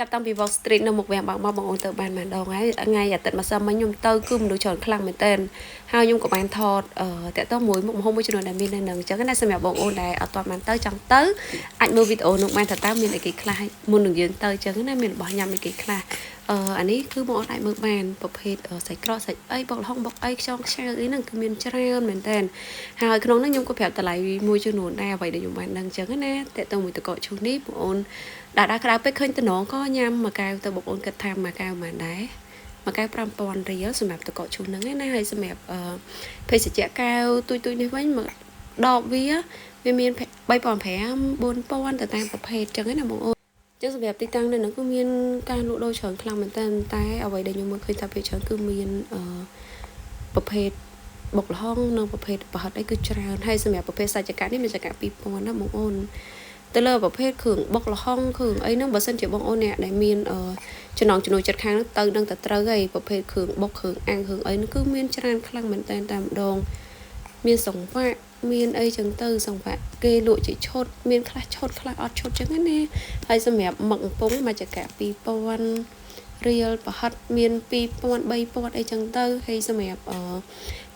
ចាប់តាំងពី Wall Street នៅមុខវាំងបងអូនទៅបានម្ដងហើយថ្ងៃអាទិត្យម្សិលមិញខ្ញុំទៅគឺមនុស្សច្រើនខ្លាំងមែនតើហើយខ្ញុំក៏បានថតតាក់ទងមួយមុខម្ហូបមួយចំនួនដែលមាននៅនឹងអញ្ចឹងណាសម្រាប់បងអូនដែលអត់ទាន់បានទៅចង់ទៅអាចមើលវីដេអូនោះបានថាតើមានអីគេខ្លះមុននឹងយើងទៅអញ្ចឹងណាមានរបស់ញ៉ាំអីគេខ្លះអានេះគឺបងអូនអាចមើលបានប្រភេទសាច់ក្រកសាច់អីបុកល្ហុងបុកអីខ្យងខ្ចៅអីហ្នឹងគឺមានច្រើនមែនតើហើយក្នុងហ្នឹងខ្ញុំក៏ប្រាប់តម្លៃមួយចំនួនដែរអ្វីដែលខ្ញុំបានដឹងអញ្ចឹងណាតាក់ទងមួយតកកឈូសនេះបងអូនដាក់ក្តៅពេកឃើញតំណងក៏ញ៉ាំមួយកែវទៅបងអូនគិតថាមួយកែវប៉ុន្មានដែរមួយកែវ5000រៀលសម្រាប់តកកឈូសហ្នឹងណាហើយសម្រាប់ភេសជ្ជៈកែវទុយនេះវិញមកដបវាមាន3500 4000ទៅតាមប្រភេទអញ្ចឹងណាបងអូនចឹងសម្រាប់ទីតាំងនៅហ្នឹងគឺមានការលក់ដូរច្រើនខ្លាំងមែនតើតែអ្វីដែលខ្ញុំមើលឃើញថាភាគច្រើនគឺមានប្រភេទបុកល្ហុងនិងប្រភេទប្រហិតអីគឺច្រើនហើយសម្រាប់ប្រភេទសាច់ចង្កាក់នេះមានចង្កាក់2000ណាបងអូនទៅលើប្រភេទគ្រឿងបុកល្ហុងគ្រឿងអីហ្នឹងបើសិនជាបងអូនអ្នកដែលមានចំណងចំណុចចិត្តខាងហ្នឹងទៅនឹងតែត្រូវហើយប្រភេទគ្រឿងបុកគ្រឿងអាំងគ្រឿងអីហ្នឹងគឺមានច្រើនខ្លាំងមែនតើតែម្ដងមានសង្វាក់មានអីចឹងទៅសង្វាក់គេលក់ជាឈុតមានខ្លះឈុតខ្លះអត់ឈុតចឹងណាហើយសម្រាប់មឹកកំប៉ុងមកចង្កាក់2000រៀលប្រហិតមាន2000 3000អីចឹងទៅហើយសម្រាប់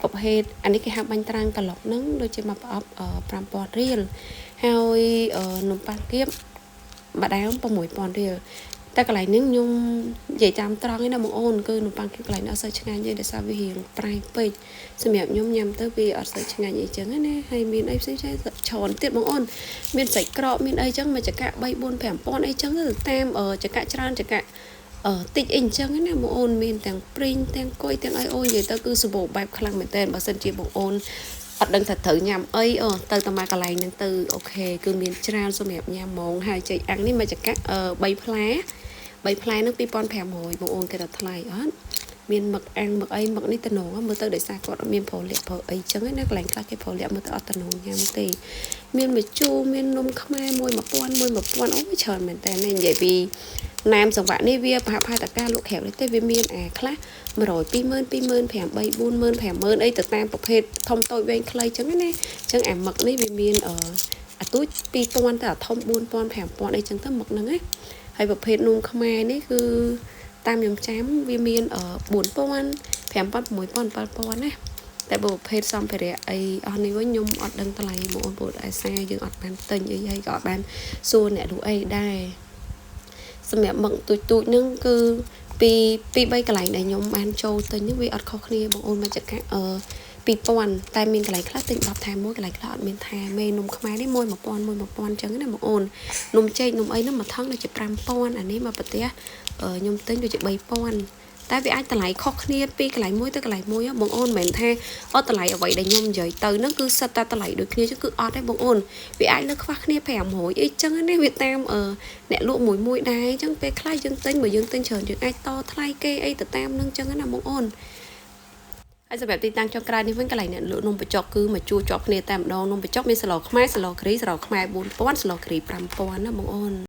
ប្រភេទអានេះគេហៅបាញ់ត្រាំងក្លុកហ្នឹងដូចជាមកប្រអប់5000រៀលហើយនំប៉័ងគៀបម្ដាម6000រៀលតែកន្លែងនេះខ្ញុំនិយាយតាមត្រង់ឯណាបងអូនគឺនំប៉័ងគៀបកន្លែងនេះអត់សូវឆ្ងាញ់ទេដោយសារវារៀងប្រៃពេកសម្រាប់ខ្ញុំញ៉ាំទៅវាអត់សូវឆ្ងាញ់អីចឹងណាហើយមានអីផ្សេងៗច្រើនទៀតបងអូនមានសាច់ក្រកមានអីចឹងមកចង្កាក់3 4 5000អីចឹងទៅតាមចង្កាក់ច្រើនចង្កាក់តិចអីអញ្ចឹងណាបងអូនមានទាំងព្រីងទាំងគុយទាំងអីអូននិយាយទៅគឺសម្បូរបែបខ្លាំងមែនតើបើសិនជាបងអូនអត់ដឹងថាត្រូវញ៉ាំអីទៅតាមកន្លែងហ្នឹងទៅអូខេគឺមានច្រើនសម្រាប់ញ៉ាំហ្មងហើយចេកអាំងនេះមកចង្កាក់3ផ្លែហ្នឹង2500បងអូនគេថាថ្លៃអត់មានមឹកអាំងមឹកអីមឹកនេះតំណងមើលទៅដោយសារគាត់អត់មានប្រូលាក់ប្រូអីចឹងណាកន្លែងខ្លះគេប្រូលាក់មើលទៅអត់តំណងញ៉ាំទេមានម្ជូរមាននំខ្មែរ1000អូច្រើនមែនតើនិយាយពីណាមសង្វាក់នេះវាប្រហែលតែការលក់ក្រៅនេះទេវាមានខ្លះ100 20000 20000 5 3 40000 50000អីទៅតាមប្រភេទធំតូចវែងខ្លីចឹងណាចឹងអាមឹកនេះវាមានអាទូច2000ទៅអាធំ4000 5000អីចឹងទៅមឹកហ្នឹងណាហើយប្រភេទនំខ្មែរនេះគឺតាមខ្ញុំចាំវាមាន4000 5000 6000 7000ណាតែប្រភេទសម្ភារៈអីអស់នេះវិញខ្ញុំអត់ដឹងតម្លៃបងប្អូនឯសាយើងអត់បានទិញអីហើយក៏អត់បានសួរអ្នកលក់អីដែរសម្រាប់មឹកទូចហ្នឹងគឺពី3កន្លែងដែលខ្ញុំបានចូលទិញនេះវាអត់ខុសគ្នាបងអូនមកចង្កាក់2000តែមានកន្លែងខ្លះទិញ10ថែមមួយកន្លែងខ្លះអត់មានថែមទេនំខ្មែរនេះ1000 អញ្ចឹងណាបងអូននំចេកនំអីហ្នឹងមួយថងដូចជា5000អានេះមកប្រទេសខ្ញុំទិញដូចជា3000តែវាអាចតម្លៃខុសគ្នាពីកន្លែងមួយទៅកន្លែងមួយបងអូនមិនមែនថាតម្លៃអ្វីដែលខ្ញុំនិយាយទៅហ្នឹងគឺសិតតែតម្លៃដូចគ្នាchứគឺអត់ទេបងអូនវាអាចលើខ្វះគ្នា500អីចឹងណាវាតាមអ្នកលក់មួយដែរអញ្ចឹងពេលខ្លះយើងទិញបើយើងទិញច្រើនយើងអាចតថ្លៃគេអីទៅតាមហ្នឹងចឹងណាបងអូនហើយសម្រាប់ទីតាំងចុងក្រោយនេះវិញកន្លែងអ្នកលក់នំបញ្ចុកគឺមកជួជាប់គ្នាតែម្ដងនំបញ្ចុកមានស្លខ្មែរស្លគ្រីស្លខ្មែរ4000ស្លគ្រី5000ណាបងអូន